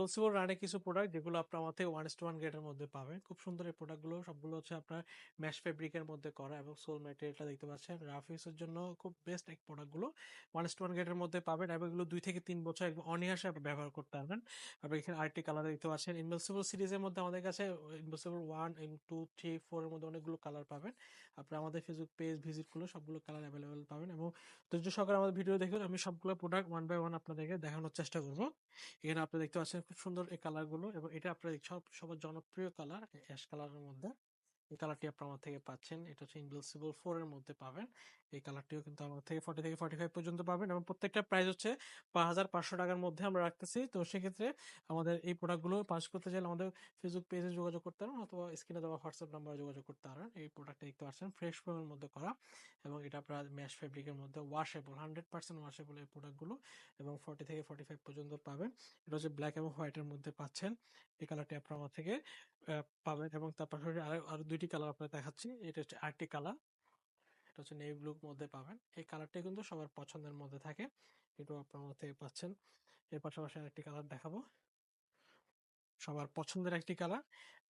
Possible রানে কিছু product যেগুলো আপনার আমার থেকে 1:1 গ্রেডের মধ্যে পাবেন। খুব সুন্দর এই প্রোডাক্টগুলো সবগুলো হচ্ছে আপনার ম্যাশ ফেব্রিকের মধ্যে করা এবং সোল ম্যাটেরিয়ালটা দেখতে পাচ্ছেন। রাফ ইউজের জন্য খুব বেস্ট এই প্রোডাক্টগুলো 1:1 গ্রেডের মধ্যে পাবেন এবং এগুলো 2 থেকে 3 বছর একদম অনায়াসে আপনি ব্যবহার করতে পারবেন। আপনি এখানে আরেকটি কালার দেখতে পাচ্ছেন। ইনভিনসিবল সিরিজের মধ্যে আমাদের কাছে ইনভিনসিবল 1, 2, 3, 4 এর মধ্যে অনেকগুলো কালার পাবেন। আপনারা আমাদের ফেসবুক পেজ ভিজিট করলে সবগুলো কালার এভেলেবেল পাবেন এবং ধৈর্য সহকারে আমাদের ভিডিও দেখুন। আমি সবগুলো প্রোডাক্ট ওয়ান বাই ওয়ান আপনাদেরকে দেখানোর চেষ্টা করব। এখানে আপনি দেখতে পাচ্ছেন খুব সুন্দর এই কালারগুলো এবং এটা আপনার সবার জনপ্রিয় কালার অ্যাশ কালারের মধ্যে। এই কালারটি আপনার আমার থেকে পাচ্ছেন। এটা হচ্ছে ইনভিনসিবল 4 এর মধ্যে পাবেন। এই কালারটিও কিন্তু আমার থেকে 40 থেকে 45 পর্যন্ত পাবেন এবং প্রত্যেকটা প্রাইস হচ্ছে ৫,৫০০ টাকার মধ্যে আমরা রাখতেছি। তো সেক্ষেত্রে আমাদের এই প্রোডাক্টগুলো পাস করতে চাইলে আমাদের ফেসবুক পেজে যোগাযোগ করতে পারেন অথবা স্ক্রিনে দেওয়া হোয়াটসঅ্যাপ নাম্বারে যোগাযোগ করতে পারেন। এই প্রোডাক্টটা দেখতে পাচ্ছেন ফ্রেশ ফোমের মধ্যে করা এবং এটা আপনার ম্যাশ ফেব্রিকের মধ্যে ওয়াশেবল 100% ওয়াশেবল এই প্রোডাক্টগুলো এবং 40 থেকে 45 পর্যন্ত পাবেন। এটা হচ্ছে ব্ল্যাক এবং হোয়াইটের মধ্যে পাচ্ছেন। এই কালারটি আপনার আমার থেকে পাবেন এবং তার পাশাপাশি আরো 2টি কালার আপনাকে দেখাচ্ছি। এটা হচ্ছে আরেকটি কালার। এটা হচ্ছে নেভি ব্লুর মধ্যে পাবেন। এই কালারটা কিন্তু সবার পছন্দের মধ্যে থাকে। এটাও আপনার আমার থেকে পাচ্ছেন। এর পাশাপাশি আরেকটি কালার দেখাবো। সবার পছন্দের একটি কালার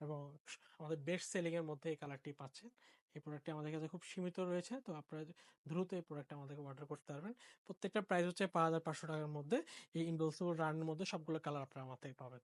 এবং আমাদের বেস্ট সেলিং এর মধ্যে এই কালারটি পাচ্ছেন। এই প্রোডাক্টটি আমাদের কাছে খুব সীমিত রয়েছে। তো আপনারা দ্রুত এই প্রোডাক্টটা আমাদেরকে অর্ডার করতে পারবেন। প্রত্যেকটা প্রাইস হচ্ছে ৫,৫০০ টাকার মধ্যে। এই ইনভিনসিবল রানের মধ্যে সবগুলো কালার আপনারা আমার থেকে পাবেন।